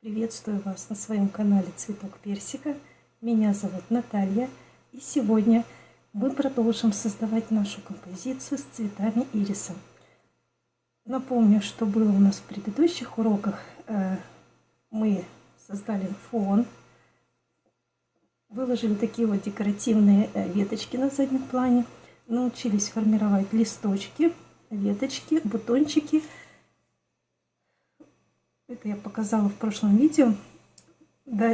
Приветствую вас на своем канале Цветок Персика. Меня зовут Наталья, и сегодня мы продолжим создавать нашу композицию с цветами ириса. Напомню, что было у нас в предыдущих уроках. Мы создали фон, выложили такие вот декоративные веточки на заднем плане, научились формировать листочки, веточки, бутончики. Это я показала в прошлом видео. Да,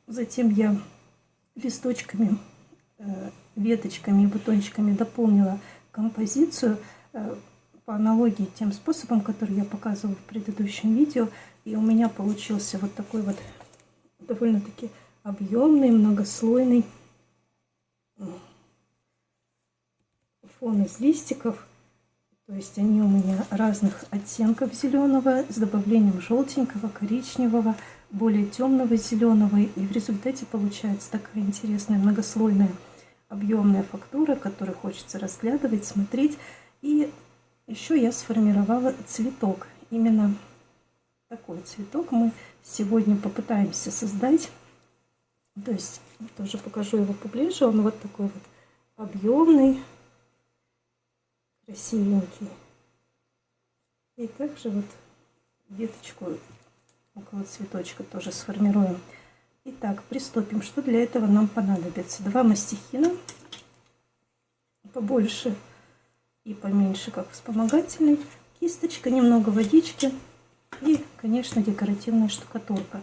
затем я листочками, веточками и бутончиками дополнила композицию по аналогии тем способом, который я показывала в предыдущем видео. И у меня получился вот такой вот довольно-таки объемный, многослойный фон из листиков. То есть они у меня разных оттенков зеленого с добавлением желтенького, коричневого, более темного зеленого. И в результате получается такая интересная многослойная объемная фактура, которую хочется разглядывать, смотреть. И еще я сформировала цветок. Именно такой цветок мы сегодня попытаемся создать. То есть тоже покажу его поближе. Он вот такой вот объемный, красивенький. И также вот веточку около цветочка тоже сформируем. Итак, приступим. Что для этого нам понадобится? 2 мастихина, побольше и поменьше, как вспомогательный, кисточка, немного водички и, конечно, декоративная штукатурка.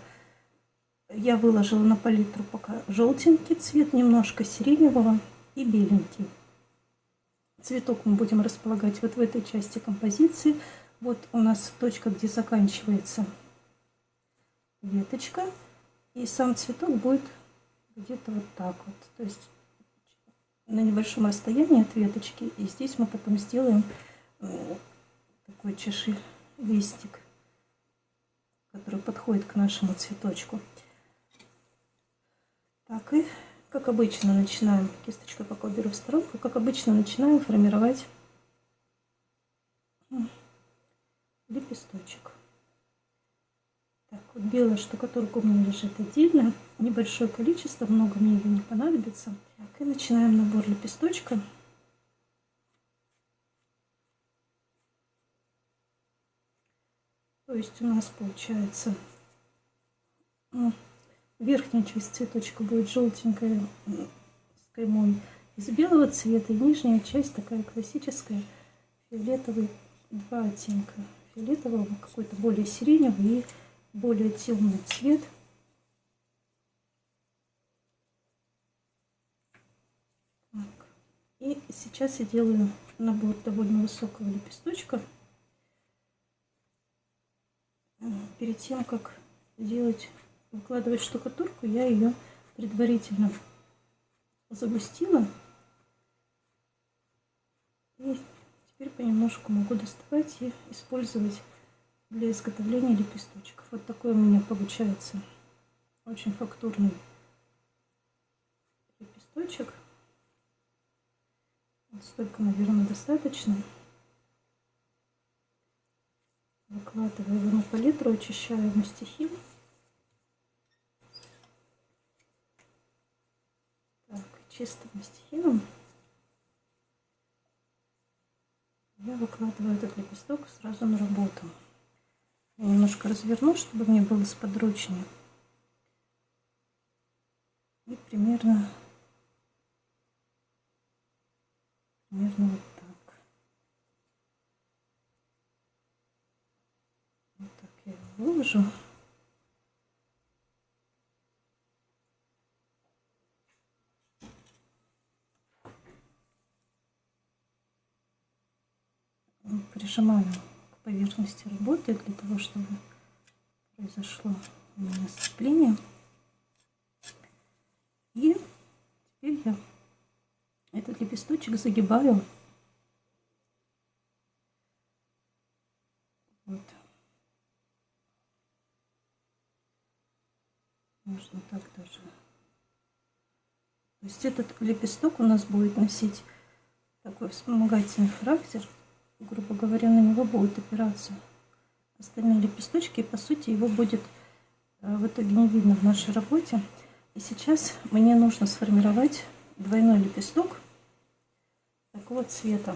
Я выложила на палитру пока желтенький цвет, немножко сиреневого и беленький. Цветок мы будем располагать вот в этой части композиции. Вот у нас точка, где заканчивается веточка. И сам цветок будет где-то вот так вот. То есть на небольшом расстоянии от веточки. И здесь мы потом сделаем такой чаши листик, который подходит к нашему цветочку. Так, и как обычно начинаем, кисточку пока уберу в сторонку, как обычно начинаем формировать лепесточек. Так, вот белая штукатурка у меня лежит отдельно, небольшое количество, много мне ее не понадобится. Так, и начинаем набор лепесточка. То есть у нас получается верхняя часть цветочка будет желтенькая с каймой из белого цвета, и нижняя часть такая классическая, фиолетовый, 2 оттенка фиолетового, какой-то более сиреневый и более темный цвет. Так. И сейчас я делаю набор довольно высокого лепесточка. Перед тем, как выкладывать штукатурку, я ее предварительно загустила. И теперь понемножку могу доставать и использовать для изготовления лепесточков. Вот такой у меня получается очень фактурный лепесточек. Вот столько, наверное, достаточно. Выкладываю его на палитру, очищаю мастихин. Так, чистым мастихином я выкладываю этот лепесток сразу на работу. Я немножко разверну, чтобы мне было сподручнее. И примерно вот так. Вот так я его выложу. Прижимаю к поверхности работы для того, чтобы произошло у меня сцепление. И теперь я этот лепесточек загибаю. Вот. Можно так даже. То есть этот лепесток у нас будет носить такой вспомогательный характер. Грубо говоря, на него будет опираться остальные лепесточки, и по сути его будет в итоге не видно в нашей работе. И сейчас мне нужно сформировать двойной лепесток такого цвета.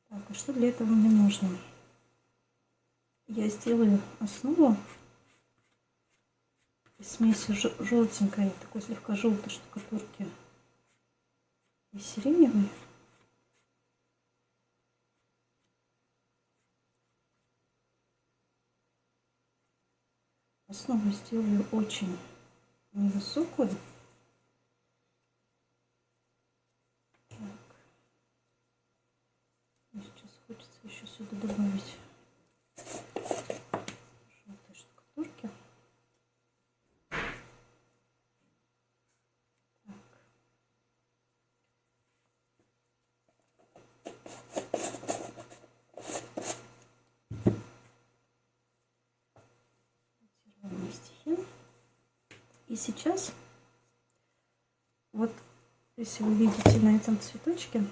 Так, а что для этого мне нужно? Я сделаю основу из смеси желтенькой, такой слегка желтой штукатурки и сиреневой. Основу сделаю очень невысокую. Так. Сейчас хочется еще сюда добавить желтой штукатурки. Так. Мастихин. И сейчас, вот если вы видите на этом цветочке,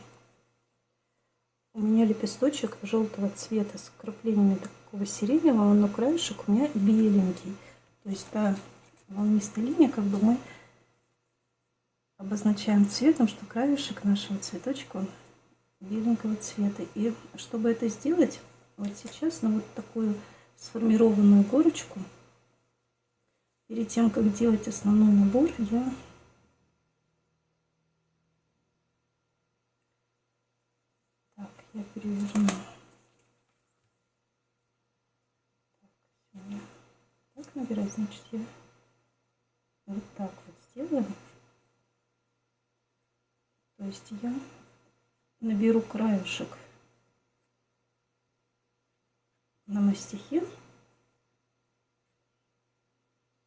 у меня лепесточек желтого цвета с вкраплениями такого сиреневого, но краешек у меня беленький. То есть та волнистая линия, как бы мы обозначаем цветом, что краешек нашего цветочка он беленького цвета. И чтобы это сделать, вот сейчас на вот такую сформированную горочку, перед тем, как делать основной набор, я переверну. Так набирать, значит, я вот так вот сделаю. То есть я наберу краешек на мастихин.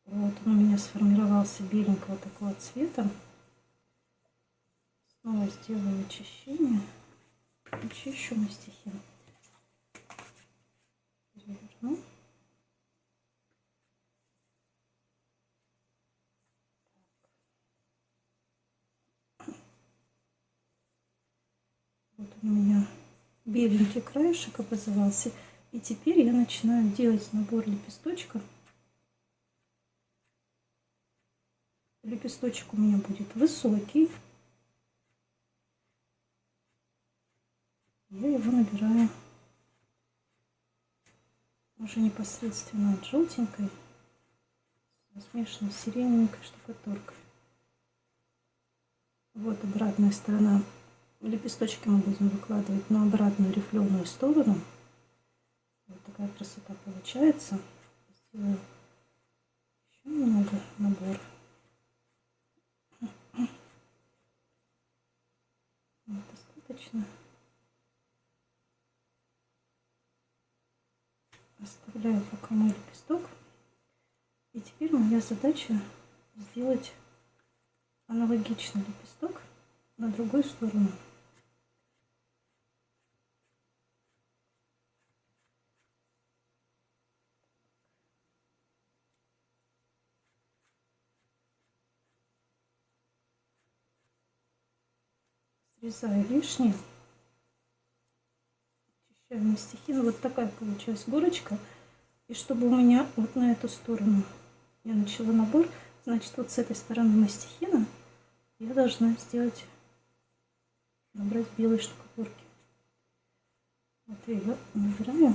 Вот он у меня сформировался беленького такого цвета. Снова сделаю очищение. Очищу мастихин. Переверну. Вот он у меня беленький краешек образовался. И теперь я начинаю делать набор лепесточков. Лепесточек у меня будет высокий. Я его набираю уже непосредственно от желтенькой, смешанной с сиреневенькой штукатуркой. Вот обратная сторона. Лепесточки мы будем выкладывать на обратную рифленую сторону. Вот такая красота получается. Сделаю еще немного набор. Вот, достаточно. Оставляю пока мой лепесток. И теперь моя задача сделать аналогичный лепесток на другую сторону. Срезаю лишнее. Очищаю мастихин. Вот такая получилась горочка. И чтобы у меня вот на эту сторону я начала набор, значит, вот с этой стороны мастихина я должна сделать, набрать белой штукатурки. Вот я ее набираю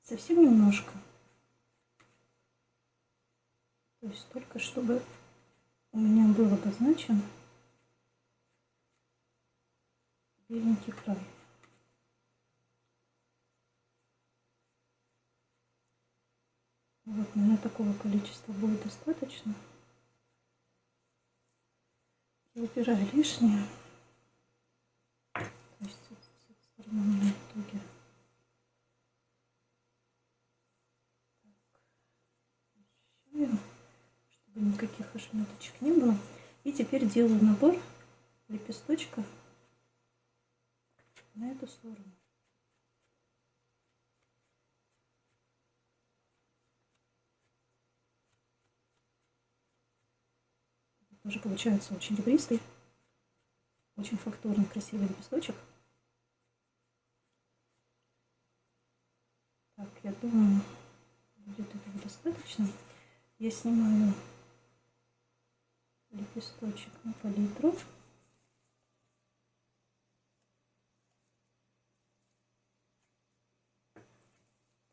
совсем немножко. То есть только чтобы у меня был обозначен беленький край. Вот, наверное, такого количества будет достаточно. Я убираю лишнее. То есть с этой стороны у меня в итоге. Очищаю, чтобы никаких ошметочек не было. И теперь делаю набор лепесточков на эту сторону. Тоже получается очень ребристый, очень фактурный, красивый лепесточек. Так, я думаю, будет этого достаточно. достаточно. Я снимаю лепесточек на палитру.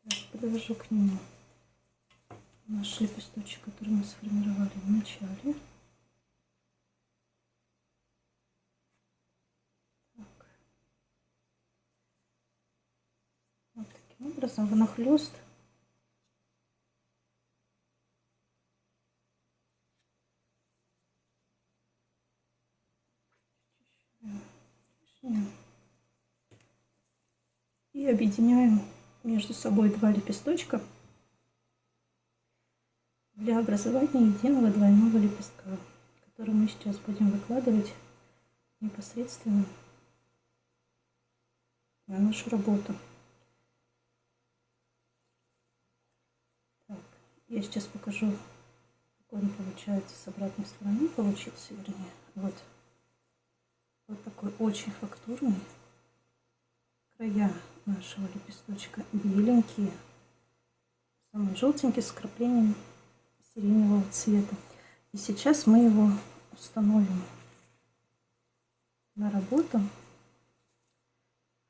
Так, подвожу к нему наш лепесточек, который мы сформировали в начале. Так. Вот таким образом внахлёст. И объединяем между собой два лепесточка для образования единого двойного лепестка, который мы сейчас будем выкладывать непосредственно на нашу работу. Так, я сейчас покажу, какой он получается с обратной стороны. Получился, вернее, вот такой очень фактурный. Края нашего лепесточка беленькие, самый желтенький, с вкраплением сиреневого цвета. И сейчас мы его установим на работу.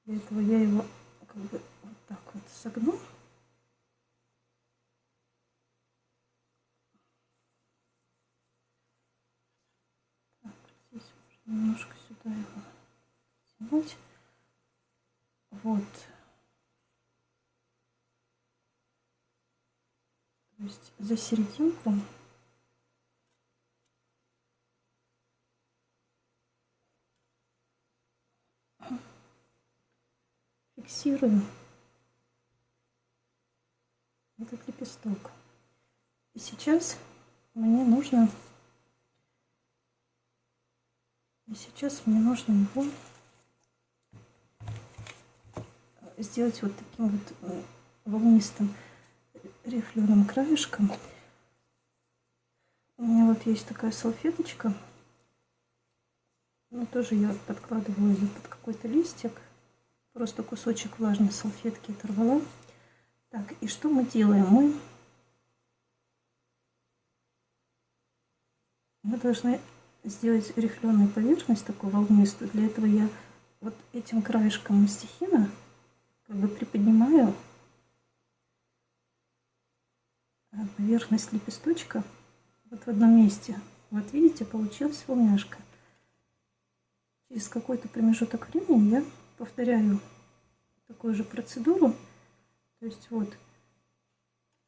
Для этого я его как бы вот так вот согну. Так, здесь можно немножко сюда его тянуть. Вот. То есть за серединку фиксирую этот лепесток. И сейчас мне нужно его сделать вот таким вот волнистым рифленым краешком. У меня вот есть такая салфеточка. Ну, тоже я подкладываю ее под какой-то листик. Просто кусочек влажной салфетки оторвала. Так, и что мы делаем? Мы должны сделать рифленую поверхность, такую волнистую. Для этого я вот этим краешком мастихина как бы приподнимаю поверхность лепесточка вот в одном месте. Вот видите, получилась волняшка. Через какой-то промежуток времени я повторяю такую же процедуру. То есть вот.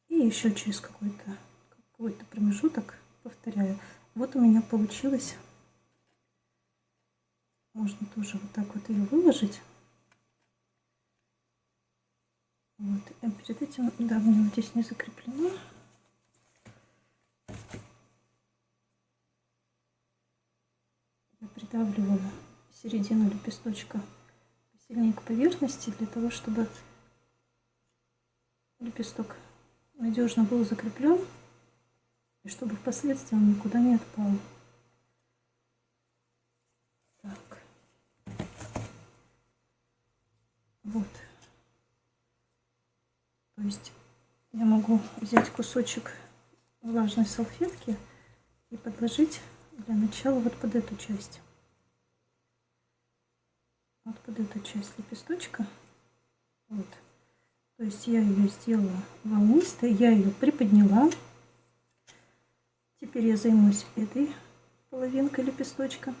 И еще через какой-то промежуток повторяю. Вот у меня получилось. Можно тоже вот так вот ее выложить. Вот. И перед этим, да, у меня вот здесь не закреплено. Я придавливаю середину лепесточка сильнее к поверхности, для того, чтобы лепесток надежно был закреплен и чтобы впоследствии он никуда не отпал. Так. Вот. То есть я могу взять кусочек влажной салфетки и подложить для начала вот под эту часть. Вот под эту часть лепесточка. Вот. То есть я ее сделала волнистой, я ее приподняла. Теперь я займусь этой половинкой лепесточка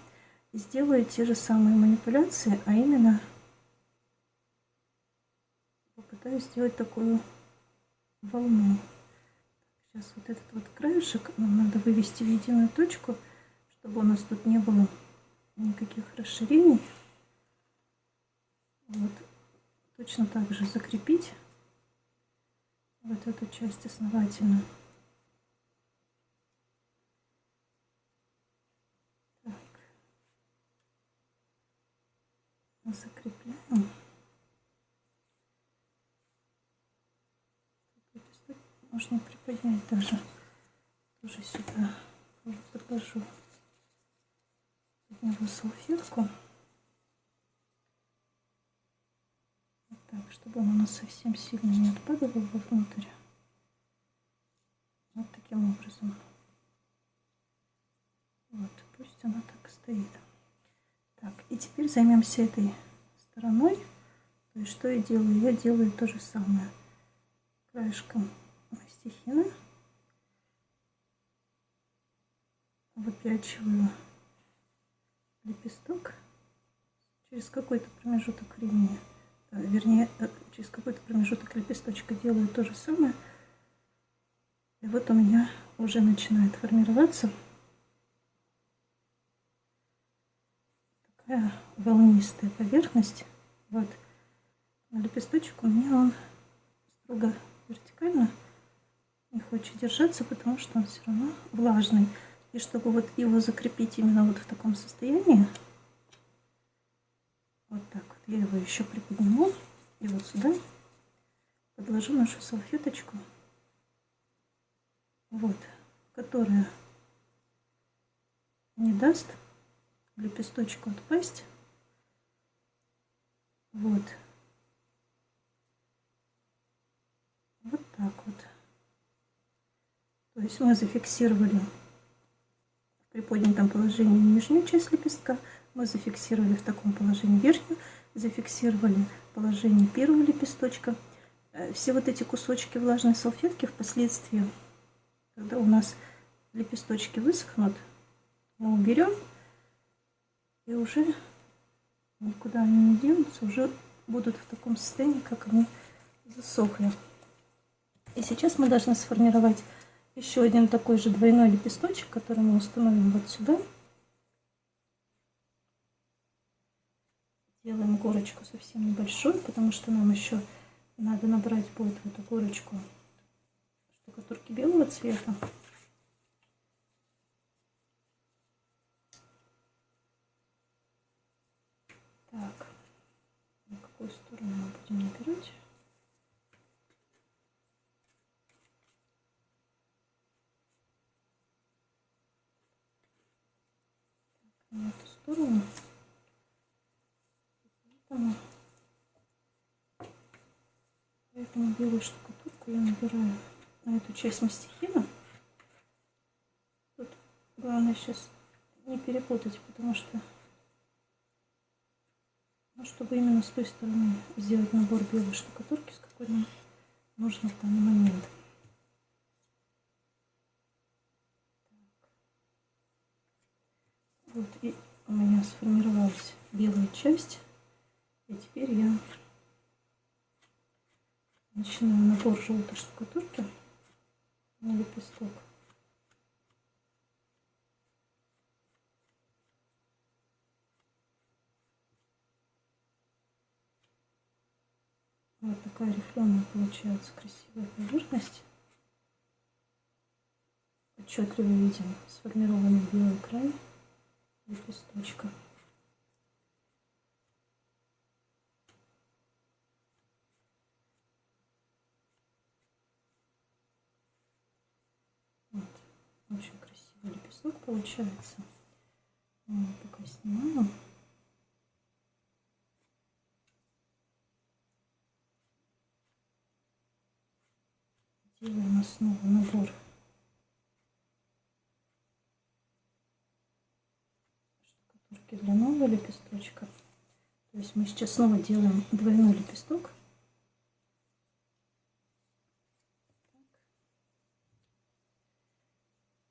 и сделаю те же самые манипуляции, а именно попытаюсь сделать такую волну. Сейчас вот этот вот краешек нам надо вывести в единую точку, чтобы у нас тут не было никаких расширений. Вот. Точно так же закрепить вот эту часть основательно. Так. Закрепляем. Можно приподнять даже сюда. Подложу под него салфетку. Вот так, чтобы он у нас совсем сильно не отпадал вовнутрь. таким образом. Вот, пусть она так стоит. Так, и теперь займемся этой стороной. То есть что я делаю? Я делаю то же самое. Краешком мастихина выпячиваю лепесток через какой-то промежуток времени, вернее, через какой-то промежуток лепесточка делаю то же самое. И вот у меня уже начинает формироваться такая волнистая поверхность. Вот. А лепесточек у меня он строго вертикально не хочет держаться, потому что он все равно влажный. И чтобы вот его закрепить именно вот в таком состоянии, вот так вот я его еще приподниму и вот сюда подложу нашу салфеточку, вот, которая не даст лепесточку отпасть. Вот. Вот так вот. То есть мы зафиксировали в приподнятом положении нижнюю часть лепестка, мы зафиксировали в таком положении верхнюю, зафиксировали положение первого лепесточка. Все вот эти кусочки влажной салфетки впоследствии, когда у нас лепесточки высохнут, мы уберем, и уже никуда они не денутся, уже будут в таком состоянии, как они засохли. И сейчас мы должны сформировать еще один такой же двойной лепесточек, который мы установим вот сюда. Делаем горочку совсем небольшую, потому что нам еще надо набрать будет в эту горочку штукатурки белого цвета. Так, на какую сторону мы будем набирать? На эту сторону. Поэтому белую штукатурку я набираю на эту часть мастихина. Тут главное сейчас не перепутать, потому что, ну, чтобы именно с той стороны сделать набор белой штукатурки, с какой нам нужно в данный момент. Вот, и у меня сформировалась белая часть. И теперь я начинаю набор желтой штукатурки на лепесток. Вот такая рифленая получается красивая поверхность. Отчетливо видим сформированный белый край лепесточка. Вот. Очень красивый лепесток получается. Я пока снимаю. Делаем основу набор штукатурки для нового лепесточка. То есть мы сейчас снова делаем двойной лепесток.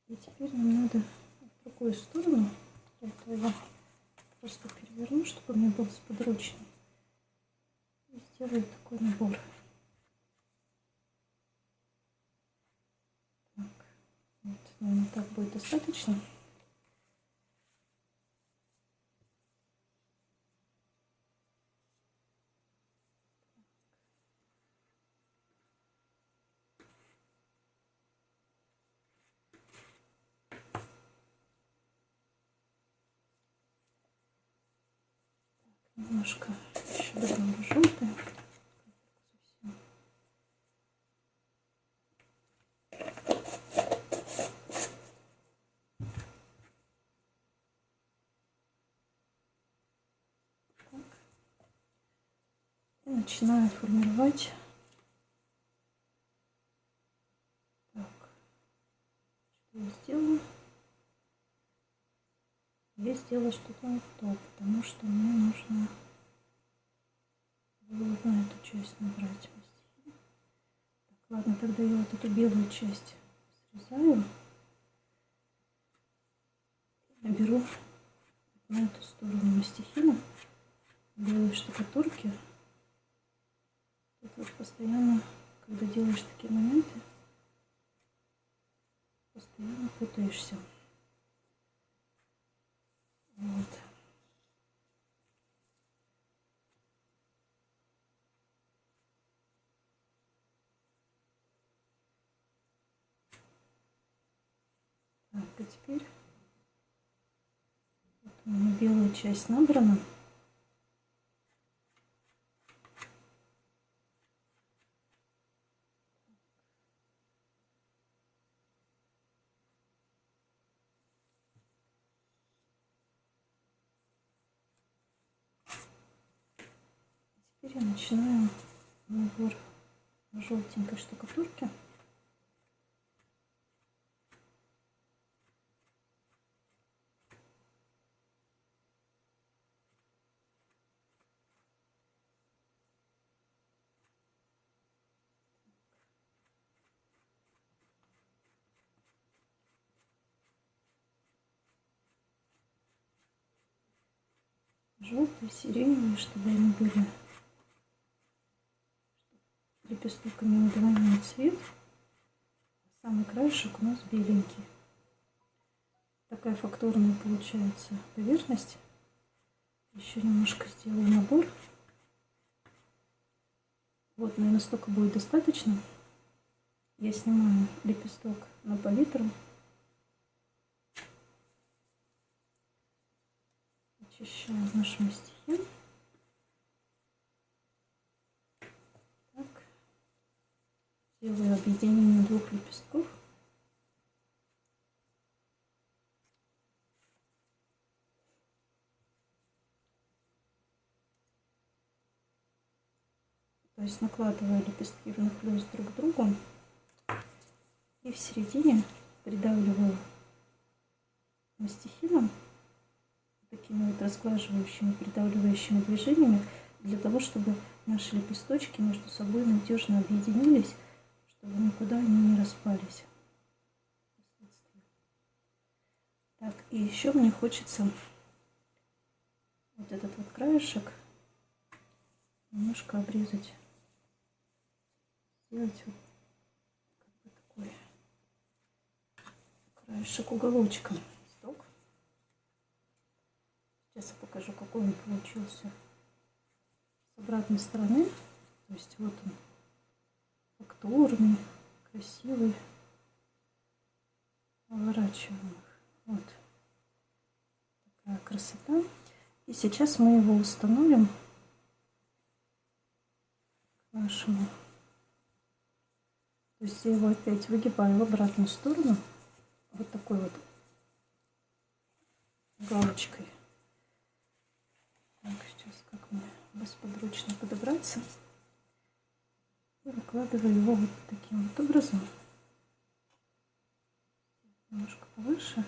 И теперь нам надо в другую сторону. Для этого я просто переверну, чтобы мне был сподручнее. И сделаю такой набор. Так, вот, наверное, так будет достаточно. Немножко еще добавлю желтое. И начинаю формировать. Так. сделала что-то не то, потому что мне нужно было вот на эту часть набрать мастихин. Так, ладно, тогда я вот эту белую часть срезаю. Беру на эту сторону мастихина, белой штукатурки. Тут вот постоянно, когда делаешь такие моменты, постоянно путаешься. Вот. Так, а теперь вот у меня белая часть набрана. Теперь я начинаю набор желтенькой штукатурки. Желтые, сиреневые, чтобы они были лепестками удвоенный цвет. Самый краешек у нас беленький. Такая фактурная получается поверхность. Еще немножко сделаю набор. Вот, наверное, столько будет достаточно. Я снимаю лепесток на палитру. Очищаю наш мастихин. Так. Делаю объединение двух лепестков. То есть накладываю лепестки внахлёст друг к другу. И в середине придавливаю мастихином такими вот разглаживающими, придавливающими движениями, для того, чтобы наши лепесточки между собой надежно объединились, чтобы никуда они не распались. Так, и еще мне хочется вот этот вот краешек немножко обрезать, сделать вот как бы такой краешек уголочком. Сейчас я покажу, какой он получился с обратной стороны. То есть вот он, фактурный, красивый. Поворачиваем их. Вот такая красота. И сейчас мы его установим к нашему. То есть я его опять выгибаю в обратную сторону. Вот такой вот галочкой. Так, сейчас как мне бесподручно подобраться. И выкладываю его вот таким вот образом. Немножко повыше.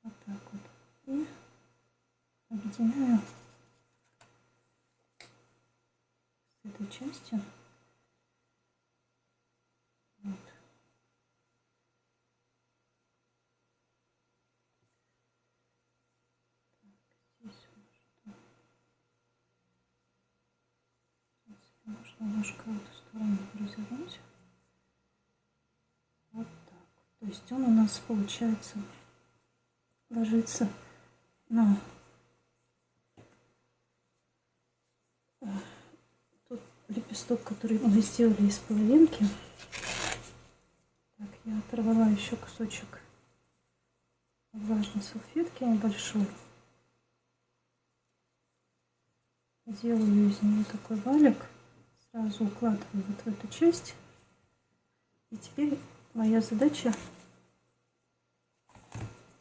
Вот так вот. И объединяю с этой частью. Вот. Можно немножко в эту сторону развернуть. Вот так. То есть он у нас получается ложится на тот лепесток, который мы сделали из половинки. Так, я оторвала еще кусочек влажной салфетки небольшой. Делаю из нее такой валик. Сразу укладываю вот в эту часть. И теперь моя задача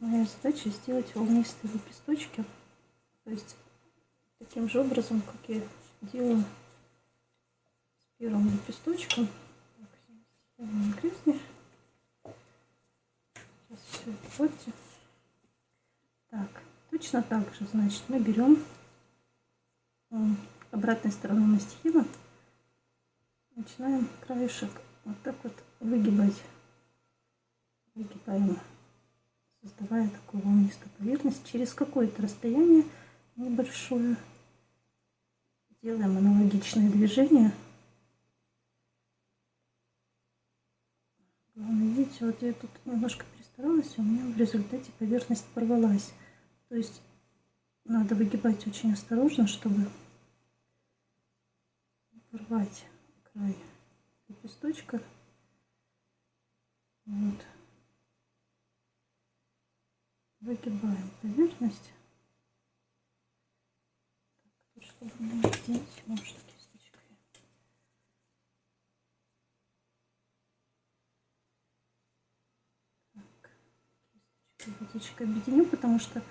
сделать волнистые лепесточки. То есть таким же образом, как я делаю с первым лепесточком. Так, не грязный. Сейчас все это портим. Так, точно так же, значит, мы берем обратной стороной мастихина, начинаем краешек вот так вот выгибать. Выгибаем, создавая такую волнистую поверхность. Через какое-то расстояние небольшое делаем аналогичные движения. Главное, видите, вот я тут немножко перестаралась, и у меня в результате поверхность порвалась. То есть надо выгибать очень осторожно, чтобы не порвать край лепесточка. Вот. Выгибаем поверхность. Так, чтобы не сделать, может, кисточкой. Так, кисточкой, водичкой объединю, потому что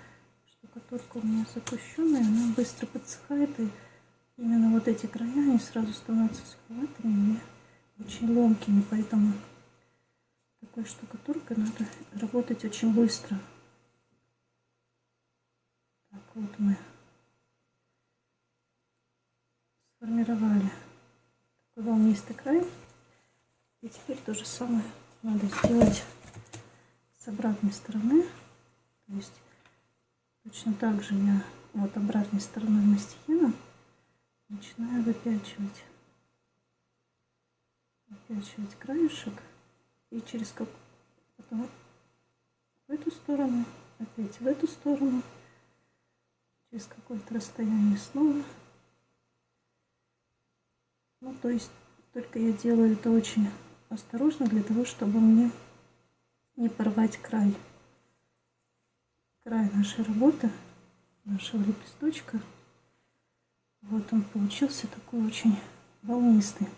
штукатурка у меня запущенная, она быстро подсыхает, и именно вот эти края, они сразу становятся суховатыми и очень ломкими, поэтому такой штукатуркой надо работать очень быстро. Так, вот мы сформировали такой волнистый край. И теперь то же самое надо сделать с обратной стороны. То есть точно так же я вот обратной стороной мастихина начинаю выпячивать краешек, и через потом в эту сторону, опять в эту сторону, через какое-то расстояние снова. Ну, то есть только я делаю это очень осторожно, для того, чтобы мне не порвать край нашей работы, нашего лепесточка. Вот он получился такой очень волнистый.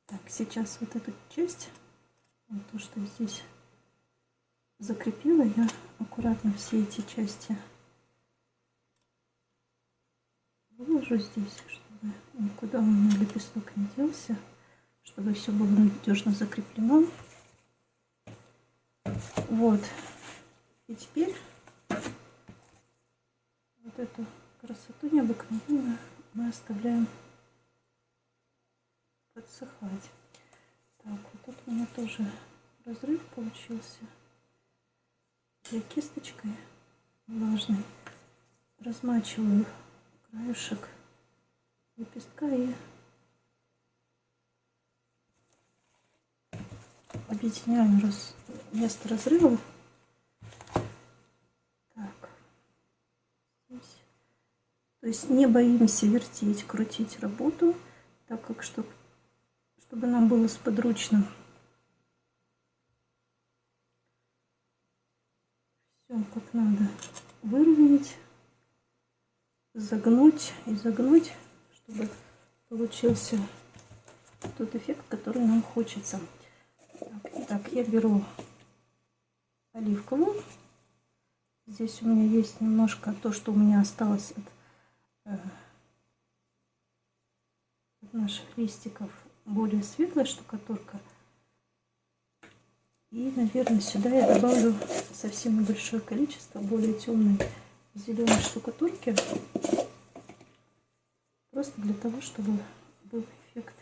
Так, сейчас вот эту часть, вот то, что здесь закрепила, я аккуратно все эти части выложу здесь, чтобы никуда у меня лепесток не делся, чтобы все было надежно закреплено. Вот. И теперь вот эту красоту необыкновенную мы оставляем подсыхать. Так, вот тут у меня тоже разрыв получился. Я кисточкой влажной размачиваю краешек лепестка и объединяю место разрыва. Так, здесь. То есть не боимся вертеть, крутить работу, так как чтобы нам было сподручно. Все как надо выровнять, загнуть и загнуть, чтобы получился тот эффект, который нам хочется. Так, я беру оливковую. Здесь у меня есть немножко то, что у меня осталось от наших листиков, более светлая штукатурка. И, наверное, сюда я добавлю совсем небольшое количество более темной зеленой штукатурки. Просто для того, чтобы был эффект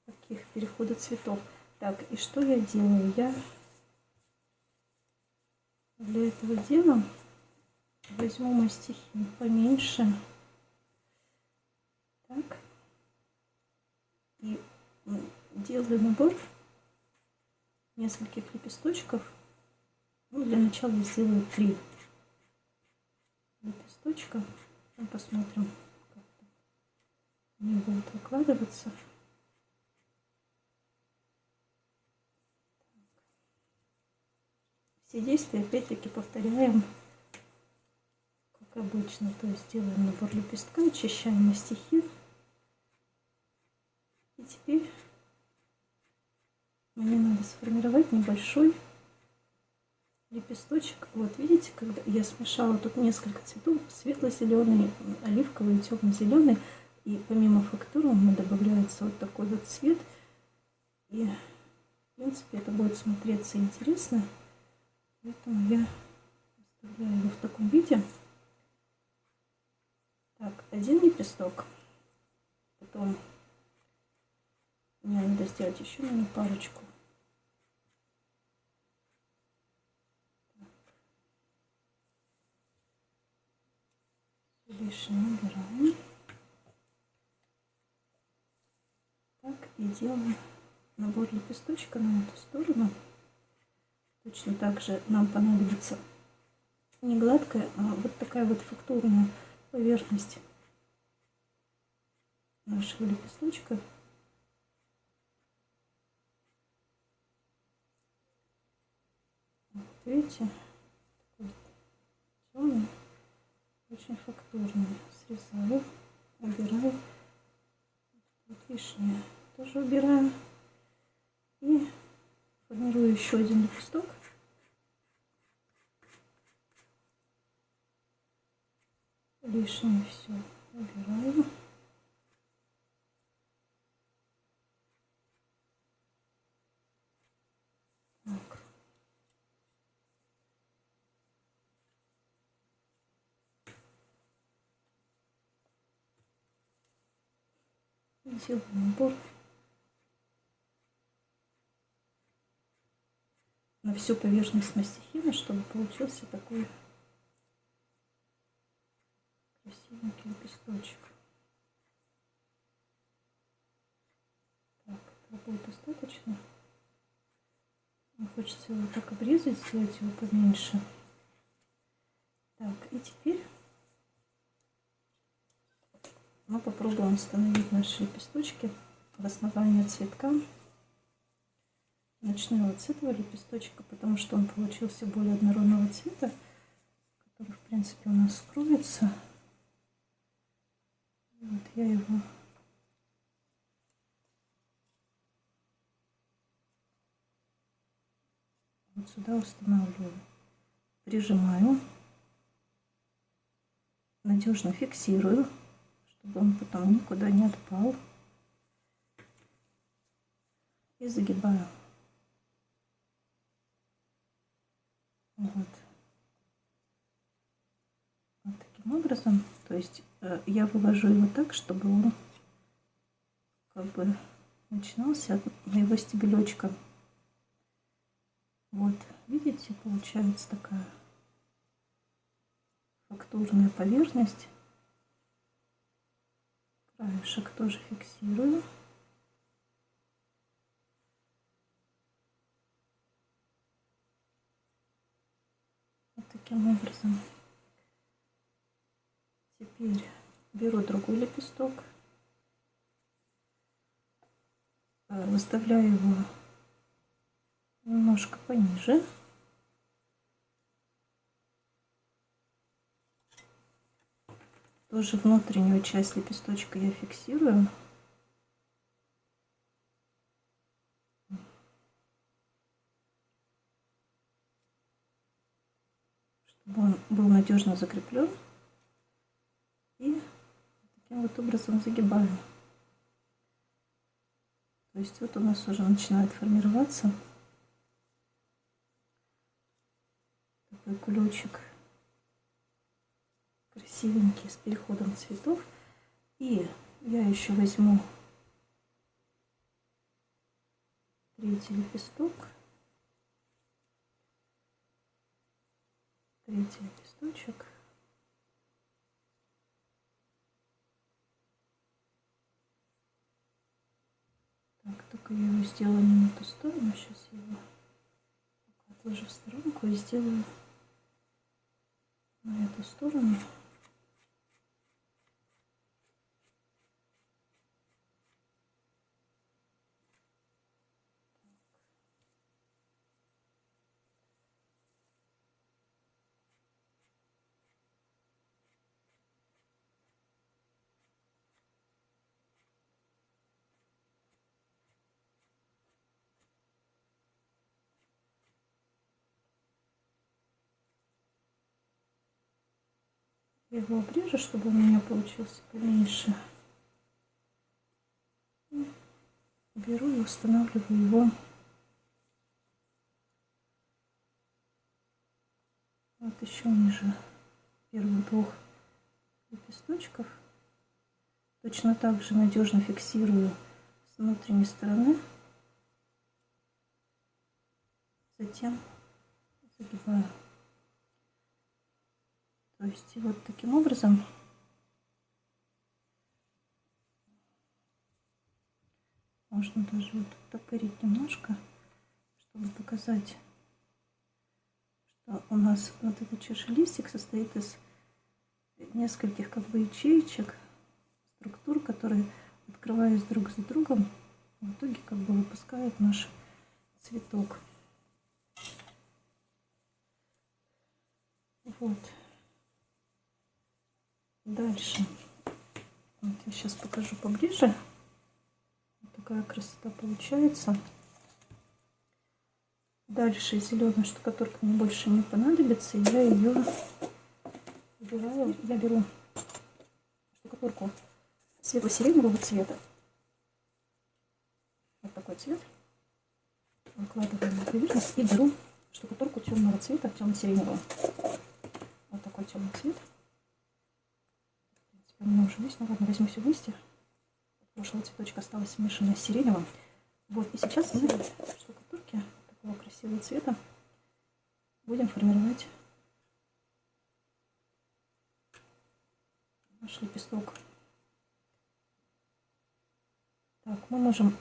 таких перехода цветов. Так, и что я делаю? Я для этого дела возьму мастихин поменьше. Так. И делаю набор нескольких лепесточков. Ну, для начала я сделаю 3 лепесточка. Ну, посмотрим, как они будут выкладываться. Все действия опять-таки повторяем, как обычно. То есть делаем набор лепестка, очищаем мастихин. И теперь мне надо сформировать небольшой лепесточек. Вот видите, когда я смешала тут несколько цветов, светло-зеленый, оливковый, темно-зеленый, И помимо фактуры у меня добавляется вот такой вот цвет. И, в принципе, это будет смотреться интересно. Поэтому я оставляю его в таком виде. Так, один лепесток. Потом мне надо сделать еще, наверное, парочку. Лишнее убираем. Так, и делаем набор лепесточка на эту сторону. Точно так же нам понадобится не гладкая, а вот такая вот фактурная поверхность нашего лепесточка. Вот, видите, такой темный, очень фактурный. Срезаю, убираю. Вот лишнее тоже убираем. И формирую еще один лепесток. Лишнее все убираю. Так. Делаю набор на всю поверхность мастихина, чтобы получился такой красивенький лепесточек. Так, этого будет достаточно. Мне хочется его так обрезать, сделать его поменьше. Так, и теперь мы попробуем установить наши лепесточки в основании цветка. Начну вот с этого лепесточка, потому что он получился более однородного цвета, который, в принципе, у нас скроется. Вот я его вот сюда устанавливаю, прижимаю, надежно фиксирую, чтобы он потом никуда не отпал, и загибаю. Вот. Вот таким образом. То есть я вывожу его так, чтобы он как бы начинался от моего стебелечка. Вот, видите, получается такая фактурная поверхность. Краешек тоже фиксирую. Вот таким образом. Теперь беру другой лепесток, выставляю его немножко пониже. Тоже внутреннюю часть лепесточка я фиксирую. Чтобы он был надежно закреплен. И таким вот образом загибаю. То есть вот у нас уже начинает формироваться такой кулечек красивенький с переходом цветов. И я еще возьму третий лепесток. Третий лепесточек. Так, только я его сделала не на ту сторону. Сейчас я его отложу в сторонку и сделаю на эту сторону. Я его обрежу, чтобы у меня получился поменьше. беру и устанавливаю его вот еще ниже первых двух лепесточков. Точно так же надежно фиксирую с внутренней стороны, затем загибаю. То есть и вот таким образом можно даже вот топырить немножко, чтобы показать, что у нас вот этот чашелистик состоит из нескольких как бы ячеечек, структур, которые, открываясь друг за другом, в итоге как бы выпускают наш цветок. Вот. Дальше. Вот я сейчас покажу поближе. Вот такая красота получается. Дальше зеленая штукатурка мне больше не понадобится. Я ее убираю. Я беру штукатурку светло-сиреневого цвета. Вот такой цвет. Выкладываю на поверхность и беру штукатурку темного цвета, темно-сиреневого. Вот такой темный цвет. У меня уже есть, ну ладно, возьму все вместе. От прошлого цветочка осталось смешанное с сиреневым. Вот, и сейчас мы в штукатурке такого красивого цвета будем формировать наш лепесток. Так, мы можем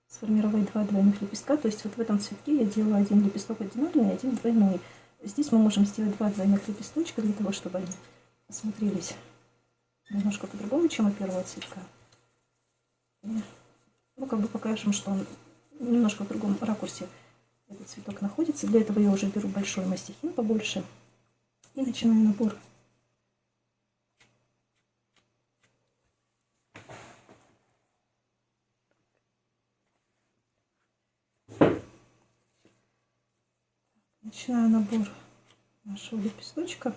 сформировать два двойных лепестка. То есть вот в этом цветке я делаю один лепесток одинарный и один двойной. Здесь мы можем сделать два двойных лепесточка для того, чтобы они смотрелись немножко по-другому, чем у первого цветка. И, ну, как бы покажем, что он немножко в другом ракурсе этот цветок находится. Для этого я уже беру большой мастихин побольше и начинаю набор. Начинаю набор нашего лепесточка.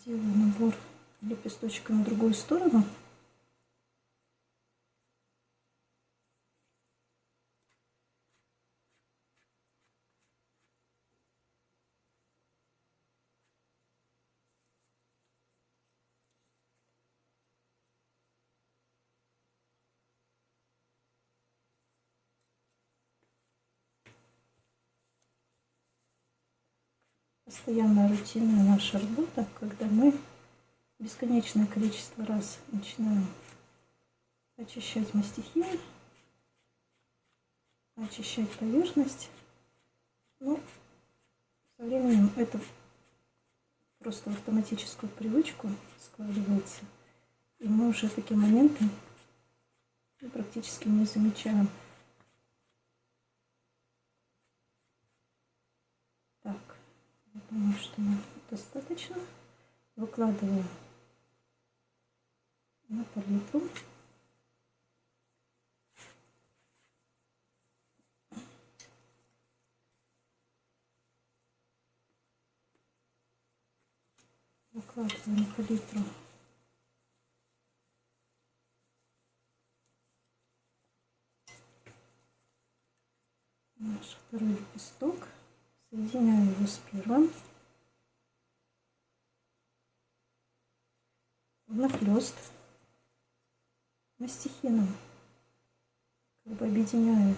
Делаю набор лепесточка на другую сторону. Постоянная рутинная наша работа, когда мы бесконечное количество раз начинаем очищать мастихин, очищать поверхность. Ну, со временем это просто в автоматическую привычку складывается. И мы уже такие моменты практически не замечаем. Так, я думаю, что достаточно. Выкладываю на палитру. Выкладываю на палитру наш второй лепесток. Соединяю его с первым. Внахлёст мастихином как бы объединяю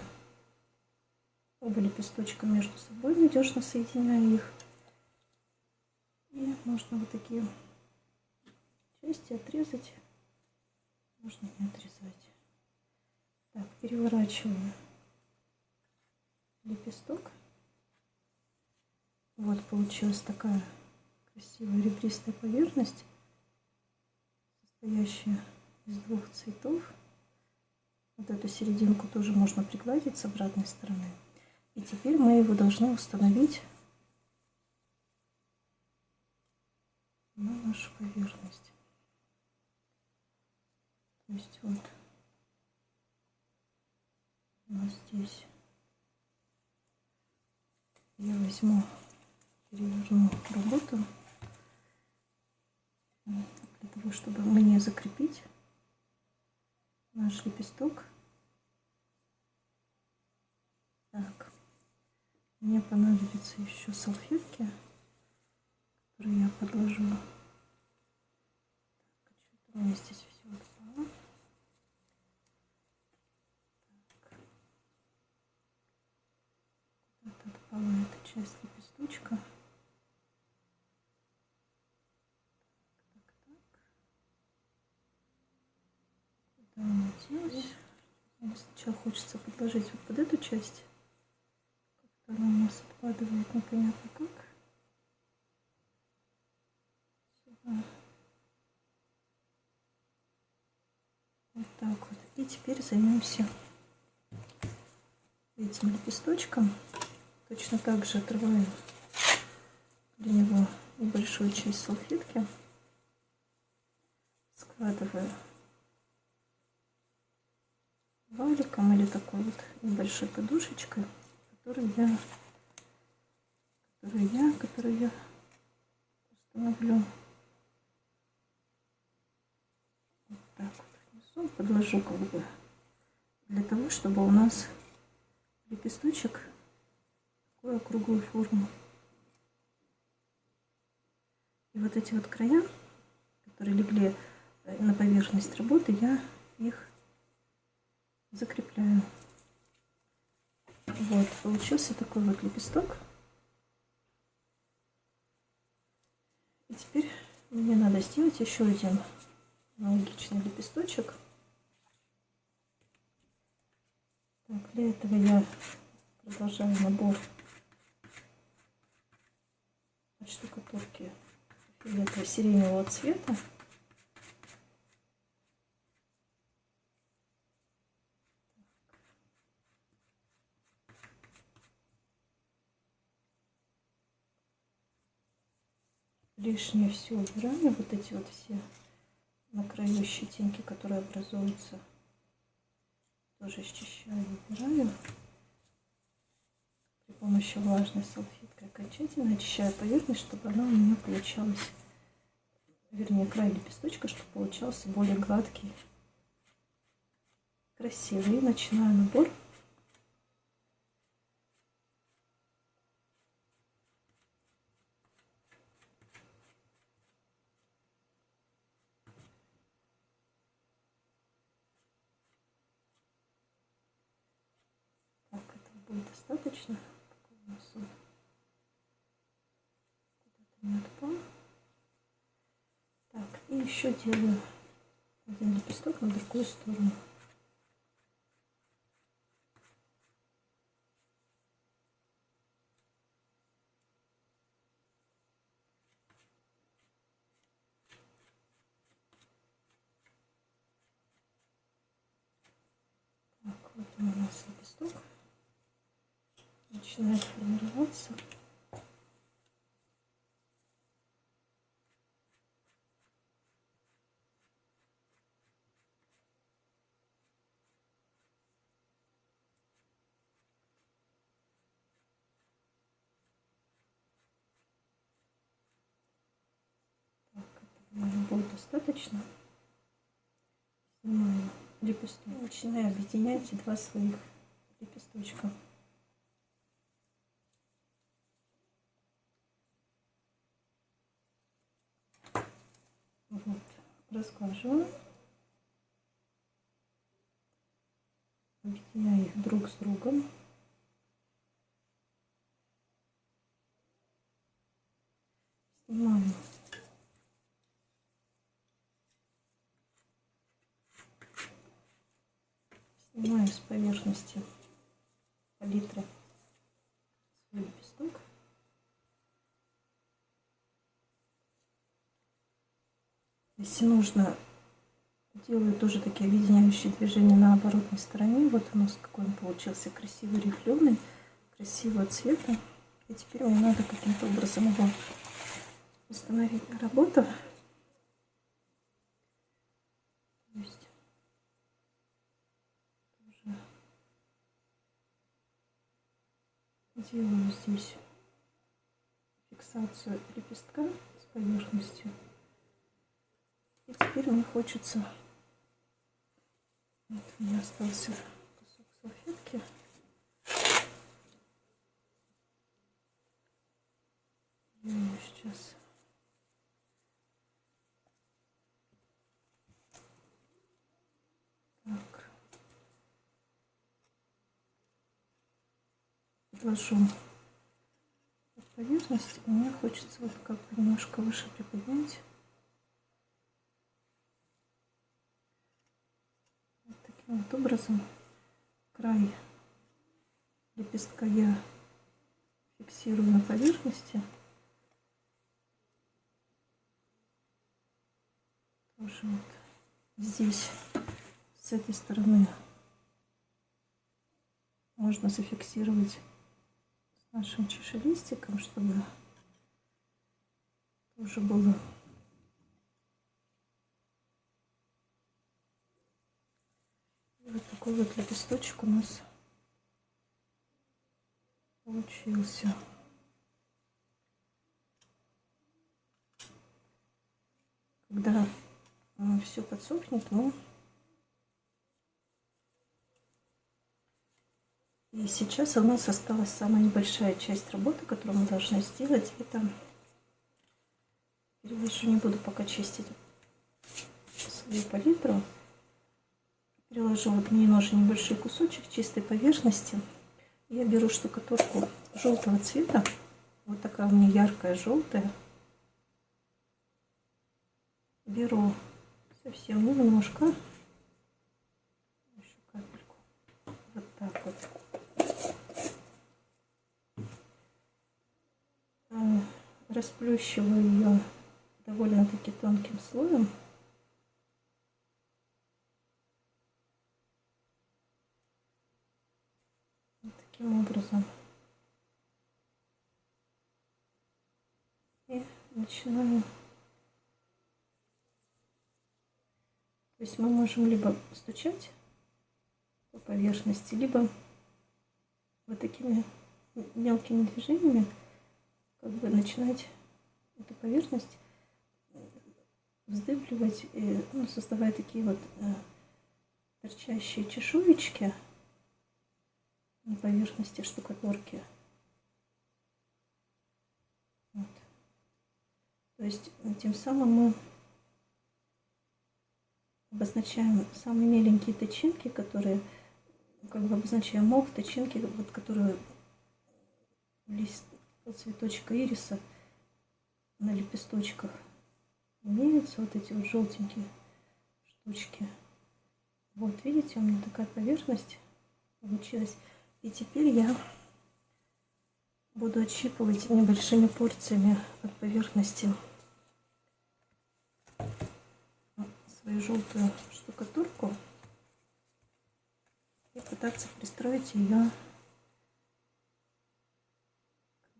оба лепесточка между собой, надежно соединяю их. И можно вот такие части отрезать, можно не отрезать. Так, переворачиваю лепесток. Вот получилась такая красивая ребристая поверхность, состоящая из двух цветов. Вот эту серединку тоже можно пригладить с обратной стороны. И теперь мы его должны установить на нашу поверхность. То есть вот у нас здесь я возьму, переверну работу для того, чтобы мне закрепить наш лепесток. Так, мне понадобятся еще салфетки, которые я подложу. Так, что-то у меня здесь все отпало. Куда-то отпала эта часть лепесточка. Куда она делась? Мне сначала хочется подложить вот под эту часть. Как-то она у нас откладывает непонятно как. Сюда. Вот так вот. И теперь займемся этим лепесточком. Точно так же отрываю для него небольшую часть салфетки. Складываю валиком или такой вот небольшой подушечкой, которую я установлю вот так вот внизу, подложу как бы для того, чтобы у нас лепесточек такую округлую форму. И вот эти вот края, которые легли на поверхность работы, я их закрепляю. Вот, получился такой вот лепесток. И теперь мне надо сделать еще один аналогичный лепесточек. Так, для этого я продолжаю набор от штукатурки фиолетово-сиреневого цвета. Лишнее все убираю, вот эти вот все на краю щетинки, которые образуются, тоже счищаю, убираю при помощи влажной салфеткой. Окончательно очищаю поверхность, чтобы она у меня получалась, вернее край лепесточка, чтобы получался более гладкий, красивый. И начинаю набор. Так, этого будет достаточно. Куда-то не отпал. Так, и еще делаю один лепесток на другую сторону. Так, вот он у нас лепесток начинает формироваться. Наверное, будет достаточно. Снимаю лепесток. Начинаю объединять два своих лепесточка. Вот, разглаживаю. Объединяю их друг с другом. Снимаю с поверхности палитры свой лепесток. Если нужно, делаю тоже такие объединяющие движения на оборотной стороне. Вот у нас какой он получился красивый, рифленый, красивого цвета. И теперь мне надо каким-то образом его установить на работу. То есть тоже делаю здесь фиксацию лепестка с поверхностью. И теперь мне хочется... Вот у меня остался кусок салфетки. Я ее сейчас... Так. Подложу под поверхность. И мне хочется вот как бы немножко выше приподнять. Вот таким вот образом край лепестка я фиксирую на поверхности. Тоже вот здесь, с этой стороны, можно зафиксировать с нашим чашелистиком, чтобы тоже было и вот такой вот лепесточек у нас получился. Когда все подсохнет, мы... И сейчас у нас осталась самая небольшая часть работы, которую мы должны сделать. Это переложу, не буду пока чистить свою палитру. Переложу вот немножко небольшой кусочек чистой поверхности. Я беру штукатурку желтого цвета. Вот такая у меня яркая желтая. Беру совсем немножко. Еще капельку. Вот так вот. Расплющиваю ее довольно-таки тонким слоем. Вот таким образом. И начинаю. То есть мы можем либо стучать по поверхности, либо вот такими мелкими движениями как бы начинать эту поверхность вздыбливать, ну, создавая такие вот торчащие чешуечки на поверхности штукатурки. Вот. То есть тем самым мы обозначаем самые меленькие тычинки, которые как бы обозначаем мох, тычинки, вот, которые лист цветочка ириса на лепесточках имеются, вот эти вот желтенькие штучки. Вот видите, у меня такая поверхность получилась. И теперь я буду отщипывать небольшими порциями от поверхности свою желтую штукатурку и пытаться пристроить ее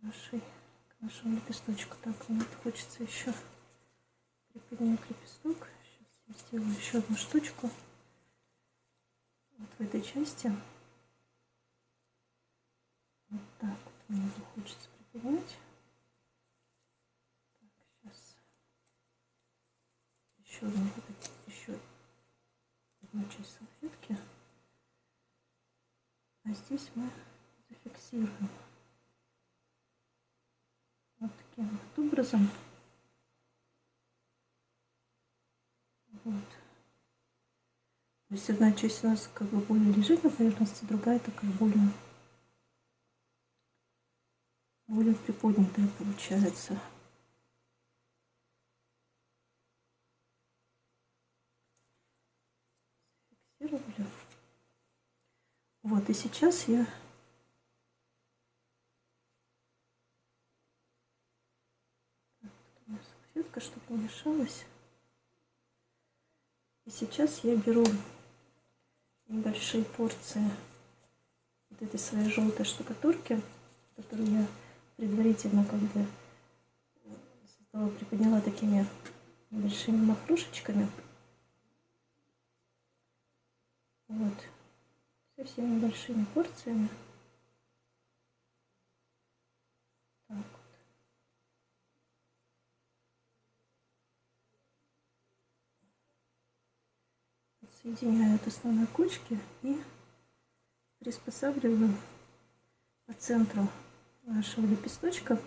к нашему лепесточку. Так, мне хочется еще приподнять лепесток. Сейчас я сделаю еще одну штучку вот в этой части. Вот так вот мне его хочется приподнять. Так, сейчас еще одну часть салфетки. А здесь мы зафиксируем вот таким вот образом. Вот. То есть одна часть у нас как бы более лежит на поверхности, другая такая более приподнятая получается. Фиксировали. Вот, и сейчас я салфетка, чтобы не мешалась. И сейчас я беру небольшие порции вот этой своей желтой штукатурки, которую я предварительно как бы приподняла такими небольшими махрушечками. Вот. Совсем небольшими порциями. Так вот. Соединяю от основной кучки и приспосабливаю по центру нашего лепесточка.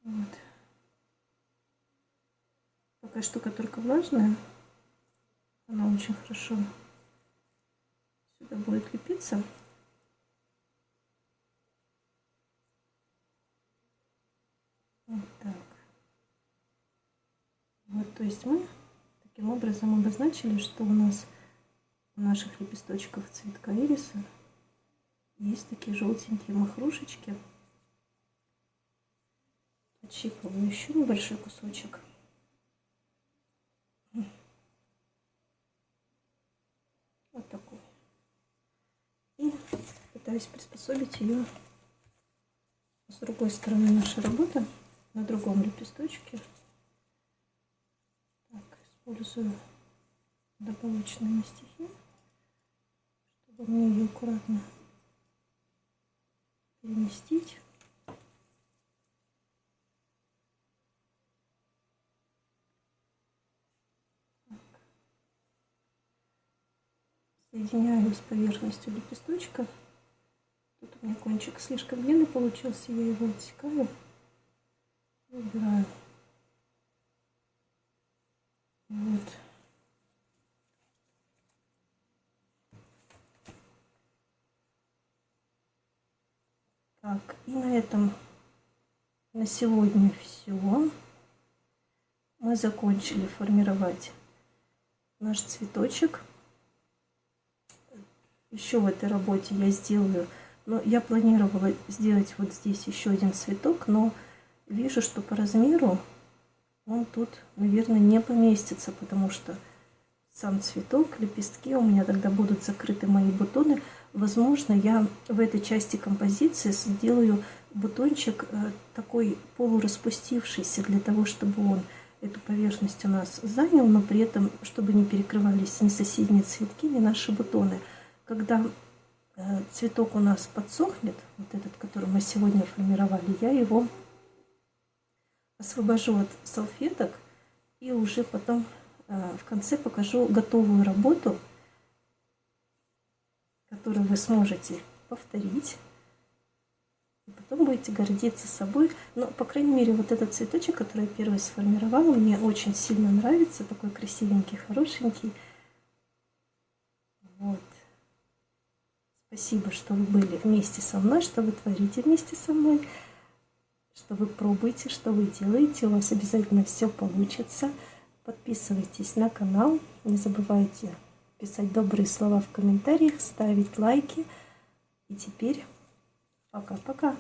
Вот. Пока штукатурка влажная, она очень хорошо сюда будет лепиться. Вот так. Вот, то есть мы таким образом обозначили, что у нас у наших лепесточков цветка ириса есть такие желтенькие махрушечки. Отщипываю еще небольшой кусочек. Вот такой. И пытаюсь приспособить ее с другой стороны нашей работы, на другом лепесточке. Так, использую добавочные мастихи, чтобы мне ее аккуратно переместить. Соединяю с поверхностью лепесточка. Тут у меня кончик слишком длинный получился, я его отсекаю и убираю. Вот. Так, и на этом на сегодня все. Мы закончили формировать наш цветочек. Еще в этой работе я сделаю, но я планировала сделать вот здесь еще один цветок, но вижу, что по размеру он тут, наверное, не поместится, потому что сам цветок, лепестки у меня тогда будут закрыты мои бутоны. Возможно, я в этой части композиции сделаю бутончик такой полураспустившийся, для того, чтобы он эту поверхность у нас занял, но при этом, чтобы не перекрывались ни соседние цветки, ни наши бутоны. Когда цветок у нас подсохнет, вот этот, который мы сегодня формировали, я его освобожу от салфеток и уже потом в конце покажу готовую работу, которую вы сможете повторить. И потом будете гордиться собой. Но, по крайней мере, вот этот цветочек, который я первый сформировала, мне очень сильно нравится. Такой красивенький, хорошенький. Вот. Спасибо, что вы были вместе со мной, что вы творите вместе со мной, что вы пробуете, что вы делаете. У вас обязательно все получится. Подписывайтесь на канал. Не забывайте писать добрые слова в комментариях, ставить лайки. И теперь пока-пока.